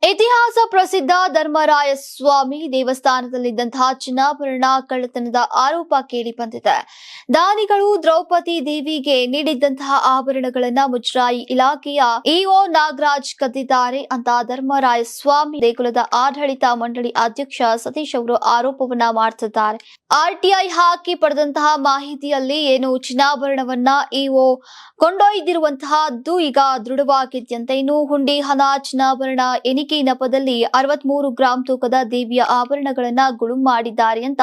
ಇತಿಹಾಸ ಪ್ರಸಿದ್ಧ ಧರ್ಮರಾಯ ಸ್ವಾಮಿ ದೇವಸ್ಥಾನದಲ್ಲಿದ್ದಂತಹ ಚಿನ್ನಾಭರಣ ಕಳ್ಳತನದ ಆರೋಪ ಕೇಳಿ ಬಂದಿದೆ. ದಾನಿಗಳು ದ್ರೌಪದಿ ದೇವಿಗೆ ನೀಡಿದ್ದಂತಹ ಆಭರಣಗಳನ್ನ ಮುಜರಾಯಿ ಇಲಾಖೆಯ ಇಒ ನಾಗರಾಜ್ ಕದ್ದಿದ್ದಾರೆ ಅಂತ ಧರ್ಮರಾಯ ಸ್ವಾಮಿ ದೇಗುಲದ ಆಡಳಿತ ಮಂಡಳಿ ಅಧ್ಯಕ್ಷ ಸತೀಶ್ ಅವರು ಆರೋಪವನ್ನ ಮಾಡ್ತಿದ್ದಾರೆ. ಆರ್ಟಿಐ ಹಾಕಿ ಪಡೆದಂತಹ ಮಾಹಿತಿಯಲ್ಲಿ ಏನು ಚಿನ್ನಾಭರಣವನ್ನ ಇಒ ಕೊಂಡೊಯ್ದಿರುವಂತಹದ್ದು ಈಗ ದೃಢವಾಗಿದೆಯಂತೆ. ಇನ್ನು ಹುಂಡಿ ಹಣ ಚಿನ್ನಾಭರಣ ಎಣಿಕೆ ನೆಪದಲ್ಲಿ 63 ಗ್ರಾಂ ತೂಕದ ದೇವಿಯ ಆಭರಣಗಳನ್ನ ಗುಳುಂ ಮಾಡಿದ್ದಾರೆ ಅಂತ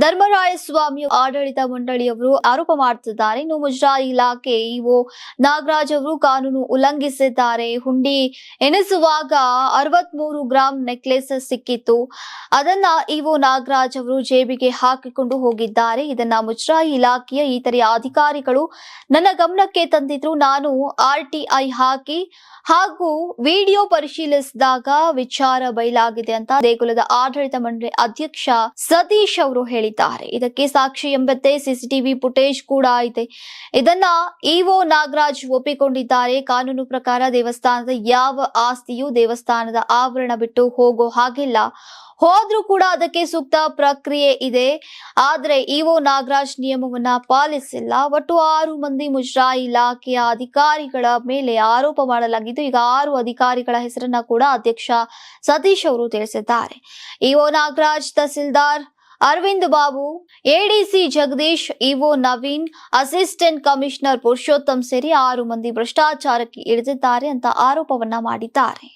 ಧರ್ಮರಾಯ ಸ್ವಾಮಿ ಆಡಳಿತ ಮಂಡಳಿಯವರು ಆರೋಪ ಮಾಡುತ್ತಿದ್ದಾರೆ. ಇನ್ನು ಮುಜರಾಯಿ ಇಲಾಖೆ ಇಒ ನಾಗರಾಜ್ ಅವರು ಕಾನೂನು ಉಲ್ಲಂಘಿಸಿದ್ದಾರೆ. ಹುಂಡಿ ಎಣಿಸುವಾಗ 63 ಗ್ರಾಂ ನೆಕ್ಲೆಸ್ ಸಿಕ್ಕಿತ್ತು. ಅದನ್ನ ಇಒ ನಾಗರಾಜ್ ಅವರು ಜೇಬಿಗೆ ಹಾಕಿಕೊಂಡು ಹೋಗಿದ್ದಾರೆ. ಇದನ್ನ ಮುಜರಾಯಿ ಇಲಾಖೆಯ ಇತರೆ ಅಧಿಕಾರಿಗಳು ನನ್ನ ಗಮನಕ್ಕೆ ತಂದಿದ್ರು. ನಾನು ಆರ್ಟಿಐ ಹಾಕಿ ಹಾಗೂ ವಿಡಿಯೋ ಪರಿಶೀಲಿಸಿದಾಗ ವಿಚಾರ ಬಯಲಾಗಿದೆ ಅಂತ ದೇಗುಲದ ಆಡಳಿತ ಮಂಡಳಿ ಅಧ್ಯಕ್ಷ ಸತೀಶ್ ಅವರು ಹೇಳಿದ್ದಾರೆ. ಇದಕ್ಕೆ ಸಾಕ್ಷಿ ಎಂಬಂತೆ ಸಿಸಿಟಿವಿ ಫುಟೇಜ್ ಕೂಡ ಇದೆ. ಇದನ್ನ ಇಒ ನಾಗರಾಜ್ ಒಪ್ಪಿಕೊಂಡಿದ್ದಾರೆ. ಕಾನೂನು ಪ್ರಕಾರ ದೇವಸ್ಥಾನದ ಯಾವ ಆಸ್ತಿಯೂ ದೇವಸ್ಥಾನದ ಆವರಣ ಬಿಟ್ಟು ಹೋಗೋ ಹಾಗಿಲ್ಲ. ಹೋದ್ರೂ ಕೂಡ ಅದಕ್ಕೆ ಸೂಕ್ತ ಪ್ರಕ್ರಿಯೆ ಇದೆ. ಆದ್ರೆ ಇಒ ನಾಗರಾಜ್ ನಿಯಮವನ್ನ ಪಾಲಿಸಿಲ್ಲ. ಒಟ್ಟು 6 ಮಂದಿ ಮುಜರಾಯಿ ಇಲಾಖೆಯ ಅಧಿಕಾರಿಗಳ ಮೇಲೆ ಆರೋಪ ಮಾಡಲಾಗಿದ್ದು ಈಗ 6 ಅಧಿಕಾರಿಗಳ ಹೆಸರನ್ನ ಕೂಡ ಅಧ್ಯಕ್ಷ ಸತೀಶ್ ಅವರು ತಿಳಿಸಿದ್ದಾರೆ. EO Nagaraj, tahsildar Arvind Babu, ADC Jagadish, EO Naveen, assistant commissioner Purushottam ಸೇರಿ 6 ಮಂದಿ ಭ್ರಷ್ಟಾಚಾರಕ್ಕೆ ಇಳಿದಿದ್ದಾರೆ ಅಂತ ಆರೋಪವನ್ನ ಮಾಡಿದ್ದಾರೆ.